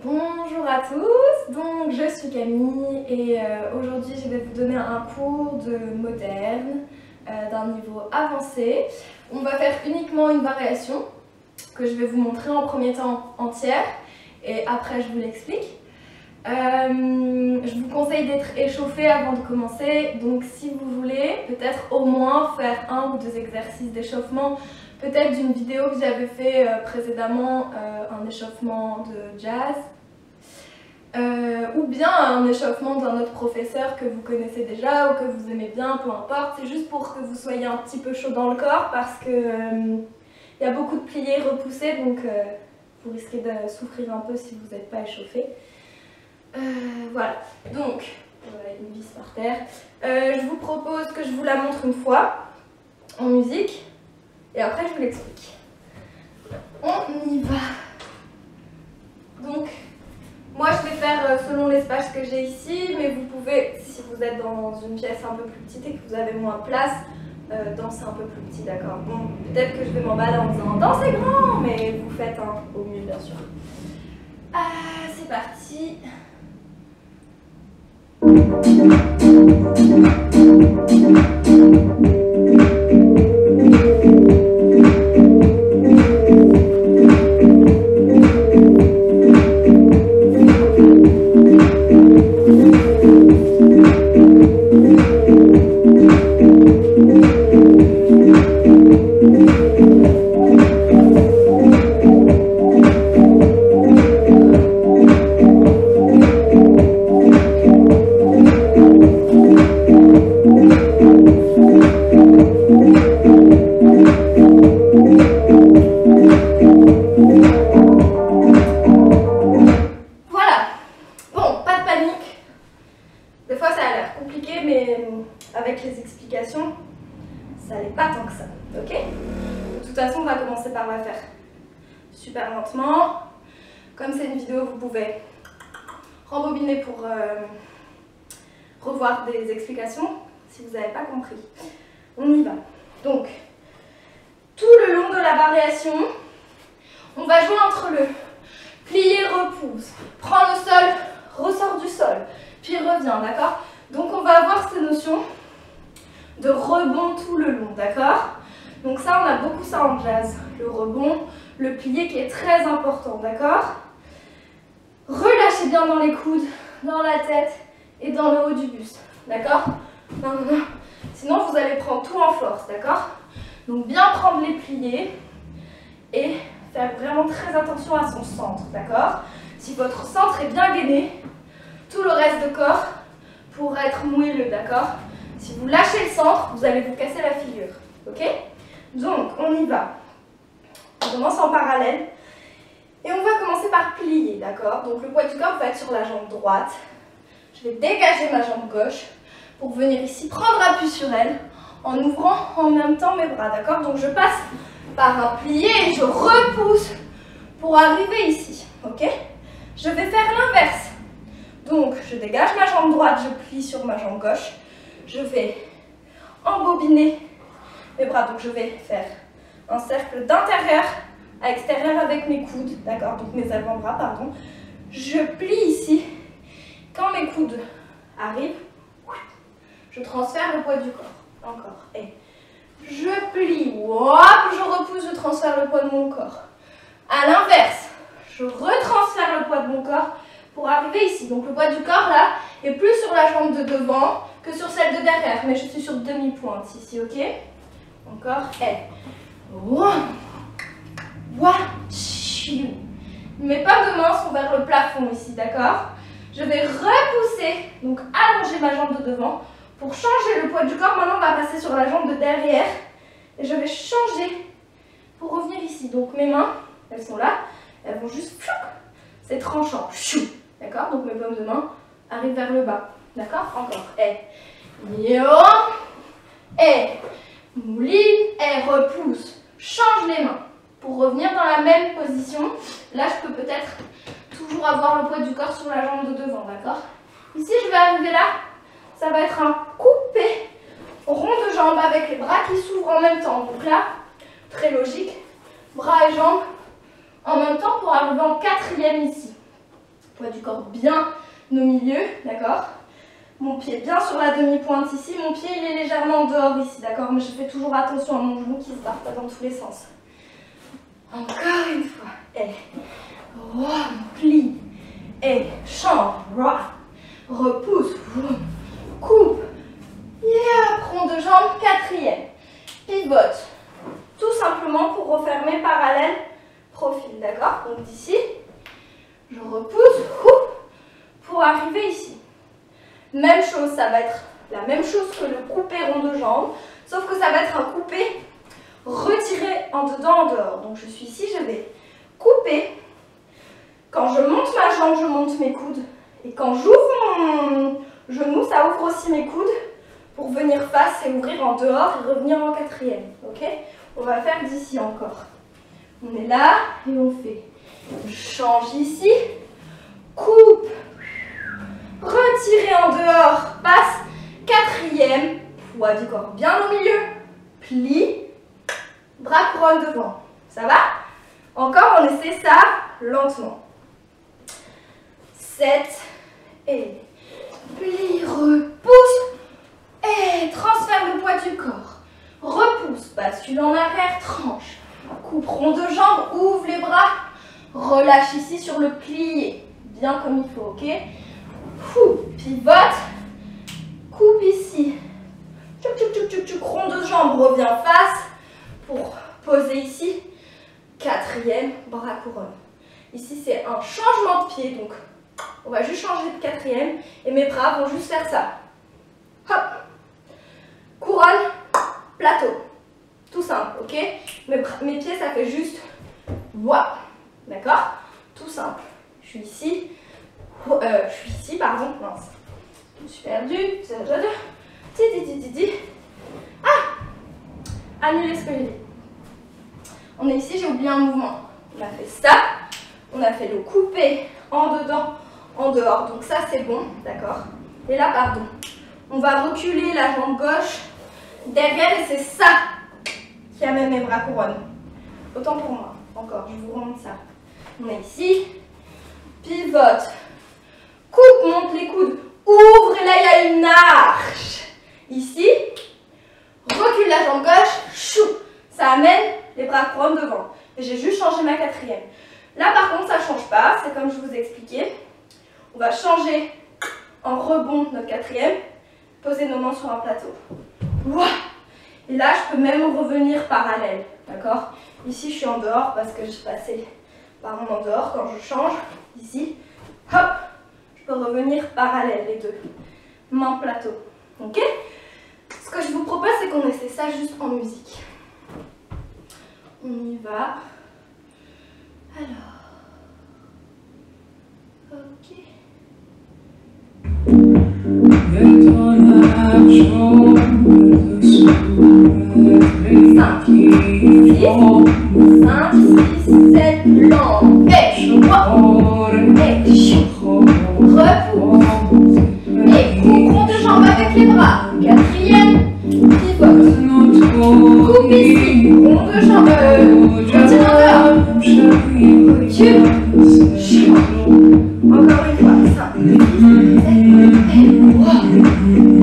Bonjour à tous, donc je suis Camille et aujourd'hui je vais vous donner un cours de moderne d'un niveau avancé. On va faire uniquement une variation que je vais vous montrer en premier temps entière et après je vous l'explique. Je vous conseille d'être échauffé avant de commencer, donc si vous voulez peut-être au moins faire 1 ou 2 exercices d'échauffement, peut-être d'une vidéo que j'avais fait précédemment, un échauffement de jazz, ou bien un échauffement d'un autre professeur que vous connaissez déjà ou que vous aimez bien, peu importe. C'est juste pour que vous soyez un petit peu chaud dans le corps parce que y a beaucoup de pliés repoussés, donc vous risquez de souffrir un peu si vous n'êtes pas échauffé. Voilà, donc une vis par terre. Je vous propose que je vous la montre une fois en musique et après je vous l'explique. On y va. Donc, moi je vais faire selon l'espace que j'ai ici, mais vous pouvez, si vous êtes dans une pièce un peu plus petite et que vous avez moins de place, danser un peu plus petit, d'accord? Bon, peut-être que je vais m'emballer en disant danser grand, mais vous faites au mieux bien sûr. C'est parti. Des fois ça a l'air compliqué, mais avec les explications, ça n'est pas tant que ça, ok? De toute façon, on va commencer par la faire super lentement. Comme c'est une vidéo, vous pouvez rembobiner pour revoir des explications si vous n'avez pas compris. On y va. Donc, tout le long de la variation, on va jouer entre le plié, repousse, prend le sol, ressort du sol, puis revient, d'accord? Donc on va avoir ces notions de rebond tout le long, d'accord? Donc ça, on a beaucoup ça en jazz, le rebond, le plié qui est très important, d'accord? Relâchez bien dans les coudes, dans la tête et dans le haut du buste, d'accord? Sinon, vous allez prendre tout en force, d'accord? Donc bien prendre les pliés et faire vraiment très attention à son centre, d'accord? Si votre centre est bien gainé, tout le reste de corps pourra être moelleux, d'accord? Si vous lâchez le centre, vous allez vous casser la figure, ok? Donc, on y va. On commence en parallèle et on va commencer par plier, d'accord? Donc, le poids du corps va être sur la jambe droite. Je vais dégager ma jambe gauche pour venir ici prendre appui sur elle en ouvrant en même temps mes bras, d'accord? Donc, je passe par un plié et je repousse pour arriver ici, ok? Je vais faire l'inverse. Donc, je dégage ma jambe droite, je plie sur ma jambe gauche. Je vais embobiner mes bras. Donc, je vais faire un cercle d'intérieur à extérieur avec mes coudes. D'accord? Donc, mes avant-bras, pardon. Je plie ici. Quand mes coudes arrivent, je transfère le poids du corps. Encore. Et je plie. Hop, je repousse, je transfère le poids de mon corps. À l'inverse, je retransfère le poids de mon corps pour arriver ici. Donc le poids du corps là est plus sur la jambe de devant que sur celle de derrière. Mais je suis sur demi-pointe ici, ok? Encore. Et mes pas de main sont vers le plafond ici, d'accord? Je vais repousser, donc allonger ma jambe de devant pour changer le poids du corps. Maintenant on va passer sur la jambe de derrière et je vais changer pour revenir ici. Donc mes mains, elles sont là, elles vont juste, c'est tranchant. D'accord? Donc mes paumes de main arrivent vers le bas. D'accord? Encore. Et mouline, et repousse. Change les mains pour revenir dans la même position. Là, je peux peut-être toujours avoir le poids du corps sur la jambe de devant. D'accord? Ici, je vais arriver là. Ça va être un coupé rond de jambes avec les bras qui s'ouvrent en même temps. Donc là, très logique. Bras et jambes en même temps pour arriver en quatrième ici. Poids du corps bien au milieu, d'accord? Mon pied bien sur la demi-pointe ici, mon pied il est légèrement en dehors ici, d'accord? Mais je fais toujours attention à mon genou qui se barre pas dans tous les sens. Encore une fois, et plie, et change, repousse, coupe, rond de jambe, quatrième, pivote, tout simplement pour refermer parallèle, profil, d'accord? Donc d'ici, je repousse, pour arriver ici. Même chose, ça va être la même chose que le coupé rond de jambe, sauf que ça va être un coupé retiré en dedans, en dehors. Donc je suis ici, je vais couper. Quand je monte ma jambe, je monte mes coudes. Et quand j'ouvre mon genou, ça ouvre aussi mes coudes pour venir face et ouvrir en dehors et revenir en quatrième. Ok? On va faire d'ici encore. On est là et on fait. Je change ici, coupe. Retirez en dehors, passe, quatrième, poids du corps bien au milieu, plie, bras couronne devant. Ça va? Encore, on essaie ça lentement. 7, et plie, repousse, et transfère le poids du corps. Repousse, bascule en arrière, tranche. Coupe rond de jambe, ouvre les bras, relâche ici sur le plié, bien comme il faut, ok? Pivote, coupe ici, rond de jambe, reviens face pour poser ici, quatrième, bras couronne. Ici c'est un changement de pied, donc on va juste changer de quatrième et mes bras vont juste faire ça. Hop, couronne, plateau, tout simple, ok? Mes pieds ça fait juste, voilà, d'accord? Tout simple, je suis ici. Pardon, mince. Je me suis perdue. Annulez ce que j'ai dit. On est ici, j'ai oublié un mouvement. On a fait ça. On a fait le coupé en dedans, en dehors. Donc ça, c'est bon, d'accord? Et là, pardon. On va reculer la jambe gauche derrière et c'est ça qui amène mes bras couronne. Autant pour moi. Encore, je vous remonte ça. On est ici. Pivote. Coupe, monte les coudes, ouvre et là il y a une arche. Ici, recule la jambe gauche, chou, ça amène les bras couronne devant. Et j'ai juste changé ma quatrième. Là par contre ça ne change pas, c'est comme je vous ai expliqué. On va changer en rebond notre quatrième, poser nos mains sur un plateau. Et là je peux même revenir parallèle, d'accord? Ici je suis en dehors parce que je passais par mon en dehors quand je change. Ici, hop. Je peux revenir parallèle les deux. Main plateau. Ok? Ce que je vous propose, c'est qu'on essaie ça juste en musique. On y va. Alors. Ok. 5, 6, 7, lent. Repousse. Et coupe rond de jambe avec les bras. Quatrième, pivote. Coupe ici. Rond de jambe. Retire en dehors. Recule. Encore une fois. 5, 6,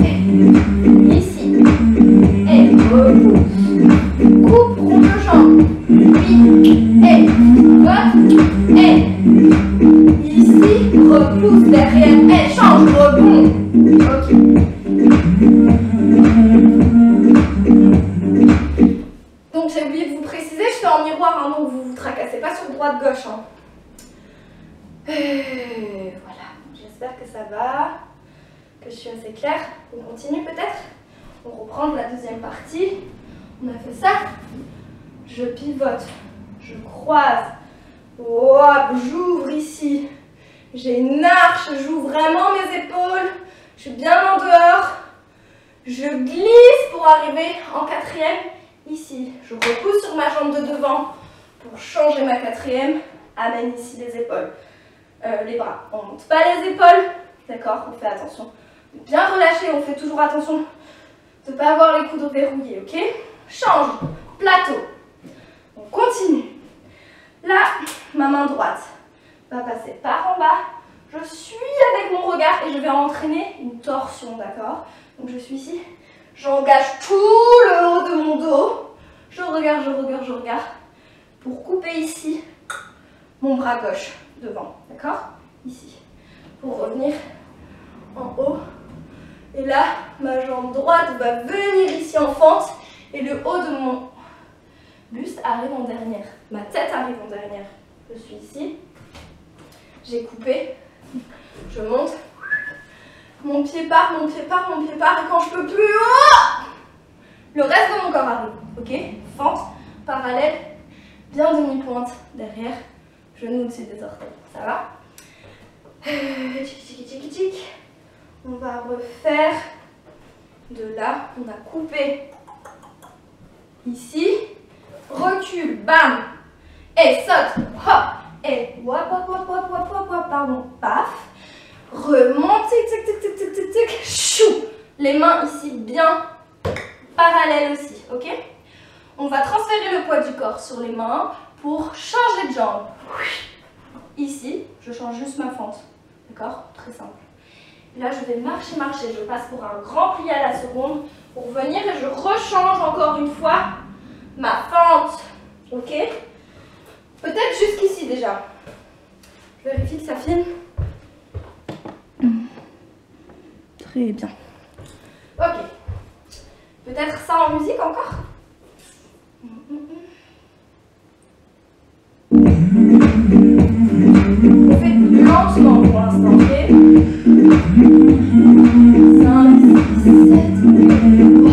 7, ici. Et repousse. Coupe rond de jambe. Oui. Et pivote. Et ici, repousse derrière, elle change, rebond. Ok. Donc j'ai oublié de vous préciser, je fais en miroir, hein, donc vous vous tracassez pas sur droite-gauche. Hein. Voilà, j'espère que ça va, que je suis assez claire. On continue peut-être. On reprend la deuxième partie. On a fait ça. Je pivote, je croise. J'ouvre ici. J'ai une arche, j'ouvre vraiment mes épaules. Je suis bien en dehors. Je glisse pour arriver en quatrième ici. Je repousse sur ma jambe de devant pour changer ma quatrième. Amène ici les épaules. Les bras. On ne monte pas les épaules. D'accord? On fait attention. Bien relâcher. On fait toujours attention de ne pas avoir les coudes verrouillés. Ok? Change. Plateau. On continue. Là, ma main droite va passer par en bas. Je suis avec mon regard et je vais entraîner une torsion, d'accord? Donc je suis ici, j'engage tout le haut de mon dos. Je regarde, je regarde, je regarde. Pour couper ici mon bras gauche devant, d'accord? Ici. Pour revenir en haut. Et là, ma jambe droite va venir ici en fente et le haut de mon buste arrive en dernière. Ma tête arrive en dernière. Je suis ici. J'ai coupé. Je monte. Mon pied part, mon pied part, mon pied part. Et quand je peux plus, oh, le reste de mon corps arrive. Ok? Fente, parallèle, bien demi-pointe derrière. Genou au-dessus des orteils. Ça va? Tic, tic, tic, tic. On va refaire de là. On a coupé ici. Recule, bam. Et saute. Hop. Et wap, wap, wap, wap, wap, wap, wap, pardon, paf. Remonte, tic, tic, tic, tic, tic, tic, tic, chou. Les mains ici bien parallèles aussi, ok? On va transférer le poids du corps sur les mains pour changer de jambe. Ici, je change juste ma fente, d'accord? Très simple. Et là, je vais marcher, marcher. Je passe pour un grand pli à la seconde pour venir et je rechange encore une fois ma fente, ok? Peut-être jusqu'ici déjà. Je vérifie que ça filme. Très bien. Ok. Peut-être ça en musique encore? On fait lentement pour l'instant, ok? 5, 6, 7, 3.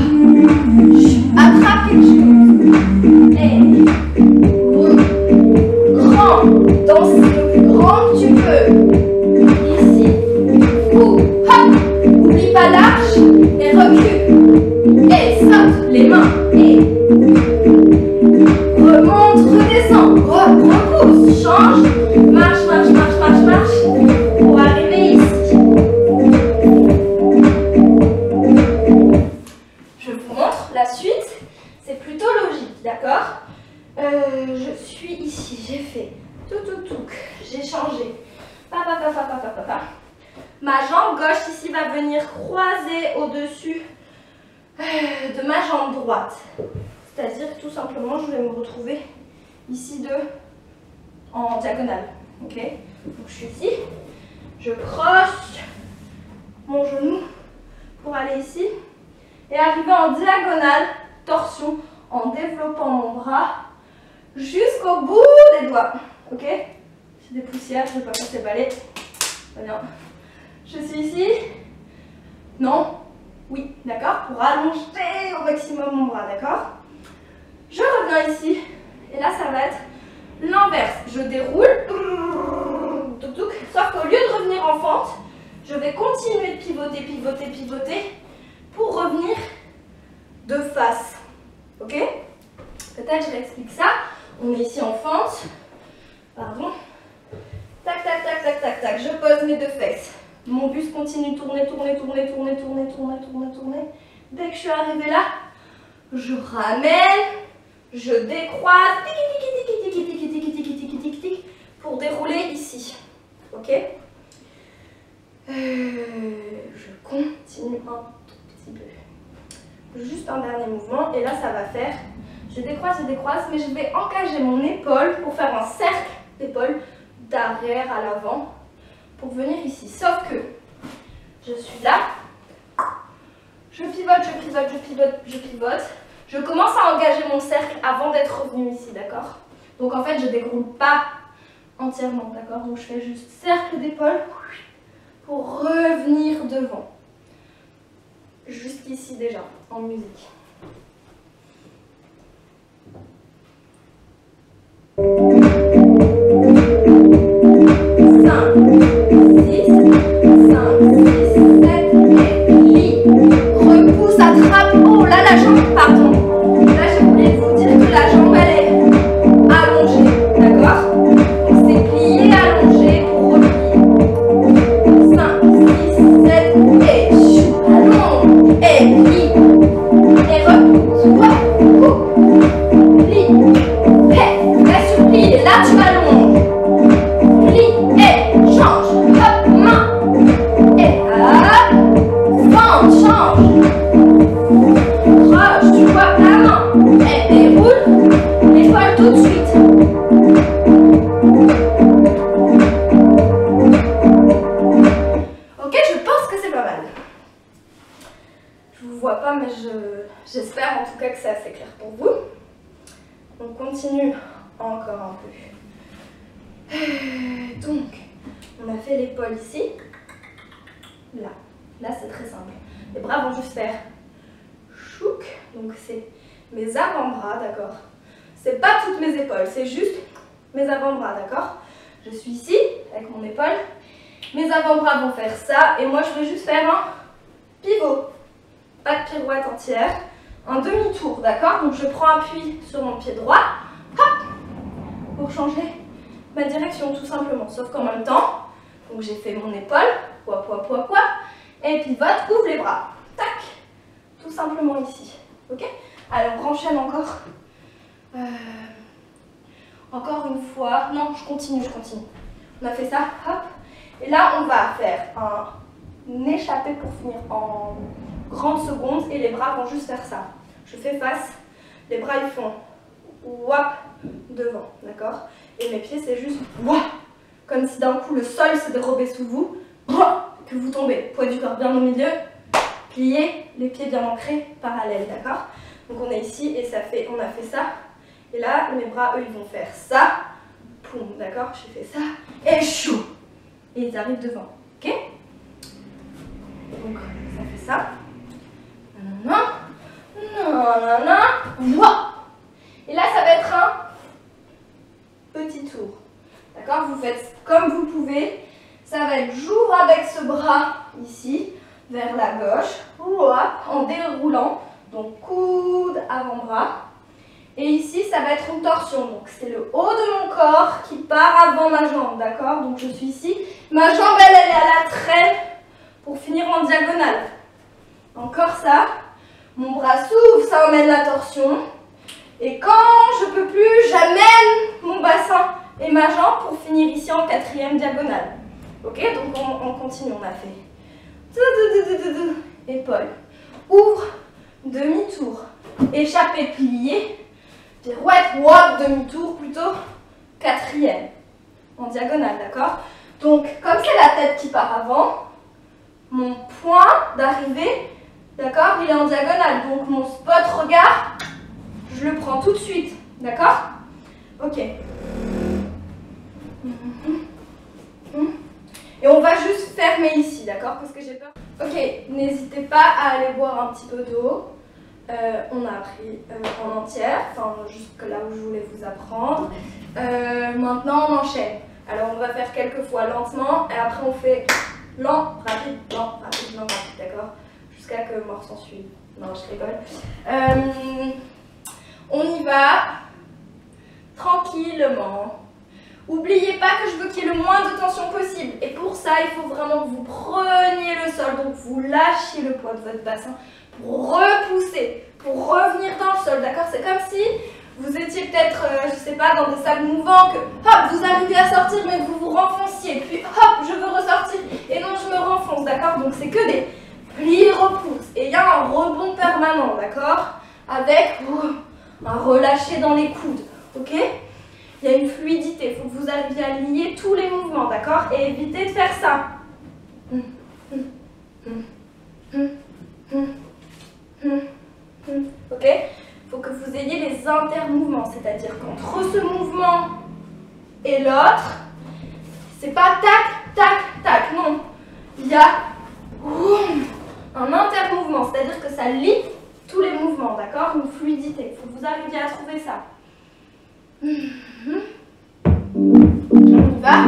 Attrape quelque chose. Et danse le plus grand que tu peux. Ici. Hop. Oublie pas l'arche et recule. Et saute les mains. Et remonte, redescend. Repousse, change. Marche, marche, marche, marche, marche. Pour arriver ici. Je vous montre la suite. C'est plutôt logique, d'accord? Je suis ici. J'ai fait tout, j'ai changé. Ma jambe gauche ici va venir croiser au-dessus de ma jambe droite. C'est-à-dire tout simplement, je vais me retrouver ici en diagonale. Ok? Donc je suis ici, je croche mon genou pour aller ici et arriver en diagonale, torsion, en développant mon bras jusqu'au bout des doigts. Ok? J'ai des poussières, je ne vais pas passer le balai. Très bien. Je suis ici. Non. Oui, d'accord? Pour allonger au maximum mon bras, d'accord? Je reviens ici. Et là, ça va être l'inverse. Je déroule. Sauf qu'au lieu de revenir en fente, je vais continuer de pivoter, pivoter, pivoter pour revenir de face. Ok? Peut-être je réexplique ça. On est ici en fente. Pardon. Tac, tac, tac, tac, tac, tac. Je pose mes deux fesses. Mon buste continue de tourner, tourner, tourner, tourner, tourner, tourner, tourner, tourner. Dès que je suis arrivée là, je ramène, je décroise, pour dérouler ici. Ok? Je continue un tout petit peu. Juste un dernier mouvement. Et là, ça va faire... Je décroise, mais je vais engager mon épaule pour faire un cercle d'épaule d'arrière à l'avant pour venir ici. Sauf que je suis là, je pivote, je pivote, je pivote, je pivote. Je commence à engager mon cercle avant d'être revenu ici, d'accord? Donc en fait, je ne déroule pas entièrement, d'accord? Donc je fais juste cercle d'épaule pour revenir devant. Jusqu'ici déjà, en musique. 上 tout cas que c'est assez clair pour vous. On continue encore un peu. Donc, on a fait l'épaule ici. Là c'est très simple. Les bras vont juste faire chouk. Donc c'est mes avant-bras, d'accord? C'est pas toutes mes épaules, c'est juste mes avant-bras, d'accord? Je suis ici avec mon épaule. Mes avant-bras vont faire ça et moi je vais juste faire un pivot. Pas de pirouette entière. Un demi-tour, d'accord? Donc je prends appui sur mon pied droit. Hop! Pour changer ma direction tout simplement. Sauf qu'en même temps, donc j'ai fait mon épaule. Poids, poids, poids, poids. Et pivote, ouvre les bras. Tac! Tout simplement ici. Ok? Alors on enchaîne encore. Encore une fois. Non, je continue. On a fait ça. Hop! Et là, on va faire un échappé pour finir en grande seconde. Et les bras vont juste faire ça. Je fais face. Les bras, ils font wap devant. D'accord? Et mes pieds, c'est juste wap. Comme si d'un coup, le sol se dérobait sous vous. Que vous tombez. Poids du corps bien au milieu. Plié. Les pieds bien ancrés. Parallèles. D'accord? Donc, on est ici et ça fait, on a fait ça. Et là, mes bras, eux, ils vont faire ça. Poum. D'accord? J'ai fait ça. Et chou. Et ils arrivent devant, ok? Donc, ça fait ça. Et là, ça va être un petit tour. D'accord? Vous faites comme vous pouvez. Ça va être j'ouvre avec ce bras ici, vers la gauche, en déroulant. Donc, coude, avant-bras. Et ici, ça va être une torsion. Donc, c'est le haut de mon corps qui part avant ma jambe, d'accord? Donc, je suis ici. Ma jambe, elle est à la traîne pour finir en diagonale. Encore ça. Mon bras s'ouvre, ça emmène la torsion. Et quand je peux plus, j'amène mon bassin et ma jambe pour finir ici en quatrième diagonale. Ok? Donc, on continue. On a fait épaule. Ouvre, demi-tour. Échappé, plié. Pirouette, wop, demi-tour plutôt, quatrième, en diagonale, d'accord? Donc, comme c'est la tête qui part avant, mon point d'arrivée, d'accord, il est en diagonale. Donc, mon spot regard, je le prends tout de suite, d'accord? Ok. Et on va juste fermer ici, d'accord? Parce que j'ai peur. Ok, n'hésitez pas à aller boire un petit peu d'eau. On a appris en entière, enfin jusque là où je voulais vous apprendre. Maintenant on enchaîne. Alors on va faire quelques fois lentement et après on fait lent, rapide, d'accord? Jusqu'à que mort s'en suive. Non, je rigole. On y va tranquillement. N'oubliez pas que je veux qu'il y ait le moins de tension possible. Et pour ça, il faut vraiment que vous preniez le sol. Donc vous lâchez le poids de votre bassin pour repousser, pour revenir dans le sol, d'accord? C'est comme si vous étiez peut-être, je sais pas, dans des sables mouvants, que hop, vous arrivez à sortir, mais que vous vous renfonciez, puis hop, je veux ressortir, et non, je me renfonce, d'accord? Donc c'est que des plis repousses, et il y a un rebond permanent, d'accord? Avec un relâché dans les coudes, ok? Il y a une fluidité, il faut que vous arriviez à lier tous les mouvements, d'accord? Et évitez de faire ça. Ok? Il faut que vous ayez les intermouvements, c'est-à-dire qu'entre ce mouvement et l'autre, c'est pas tac, tac, tac, non. Il y a un intermouvement, c'est-à-dire que ça lie tous les mouvements, d'accord? Une fluidité, il faut que vous arriviez à trouver ça. On y va?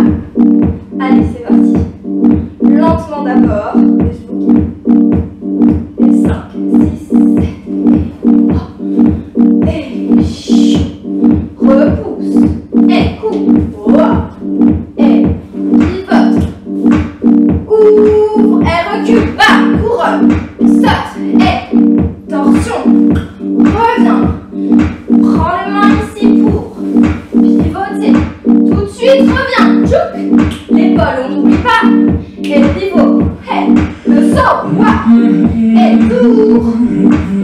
Allez, c'est parti. Lentement d'abord. Et 5, 6, 7, et chut. Repousse. Et coupe. Et pivote. Ouvre. Et recule. Va. Couronne. Saute. Et torsion. Reviens. Prends les mains ici pour pivoter. Tout de suite, reviens. Tchouk. L'épaule, on n'oublie pas. Et le pivot. Hey. Le saut. Et tour.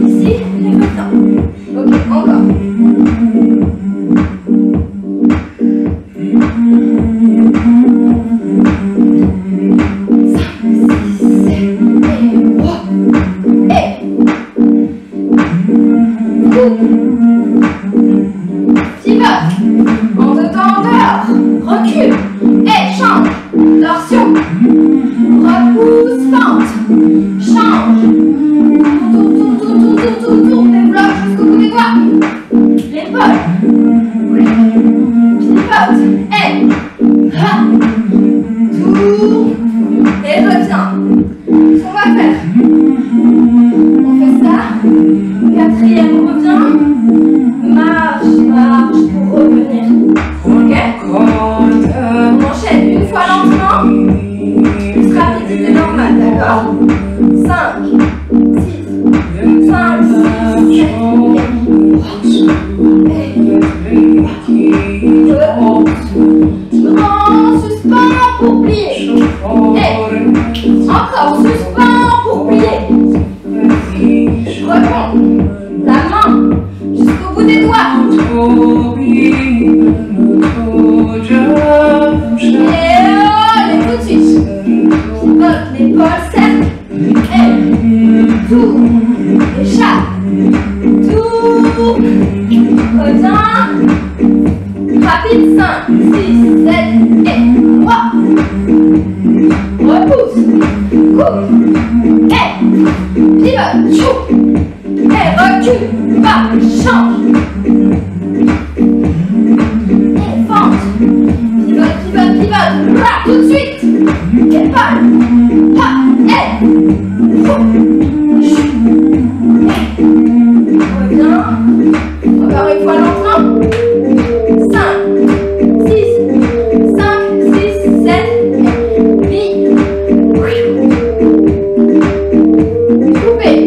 Ici, et reviens. Ok, encore. 5, 6, 7, et Attention. Repousse, fente. Change. Tourne. Développe jusqu'au bout des doigts. L'épaule. Pivote. Et. Tourne. Et reviens. Ce qu'on va faire. On fait ça. Quatrième, revient. Marche pour revenir. Ok? On enchaîne une fois lentement. Plus rapidité normale, d'accord? 5, 6, 5, 6, 7, en suspens pour plier. Et encore suspens pour plier. Reprends la main jusqu'au bout des doigts. Et tout de suite. Pivote l'épaule, cercle. Et tourne. Échappe. Tourne. Reviens. Rapide. 5, 6, 7 et 3. Repousse. Coupe. Et pivote. Chou. Et recule. Va. Change. Et fente. Pivote. Là, tout de suite. Épaule. Et. Reviens. Encore une fois lentement. 5, 6, 7. Plie. Coupez.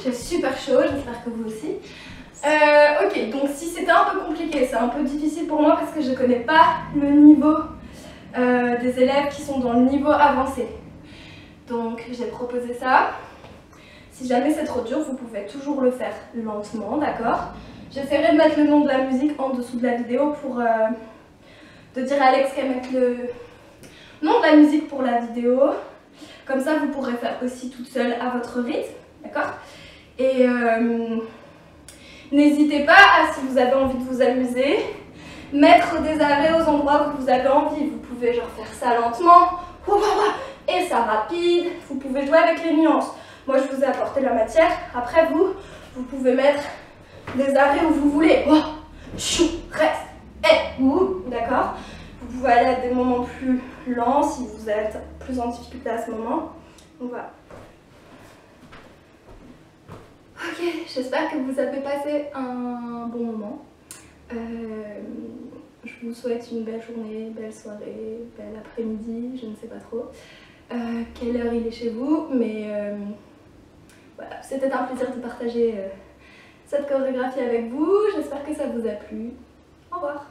J'ai super chaud, j'espère que vous aussi. Ok, donc si c'était un peu compliqué, c'est un peu difficile pour moi parce que je ne connais pas le niveau des élèves qui sont dans le niveau avancé. Donc j'ai proposé ça. Si jamais c'est trop dur, vous pouvez toujours le faire lentement, d'accord? J'essaierai de mettre le nom de la musique en dessous de la vidéo pour de dire à Alex qu'elle mette le nom de la musique pour la vidéo. Comme ça, vous pourrez faire aussi toute seule à votre rythme, d'accord? Et n'hésitez pas à, si vous avez envie de vous amuser, mettre des arrêts aux endroits où vous avez envie. Vous pouvez genre faire ça lentement, et ça rapide. Vous pouvez jouer avec les nuances. Moi, je vous ai apporté la matière. Après, vous pouvez mettre des arrêts où vous voulez. Oh, chou, reste, d'accord? Vous pouvez aller à des moments plus lents si vous êtes plus en difficulté à ce moment. Donc voilà. Ok, j'espère que vous avez passé un bon moment. Je vous souhaite une belle journée, belle soirée, bel après-midi, je ne sais pas trop quelle heure il est chez vous, mais voilà, c'était un plaisir de partager cette chorégraphie avec vous. J'espère que ça vous a plu. Au revoir.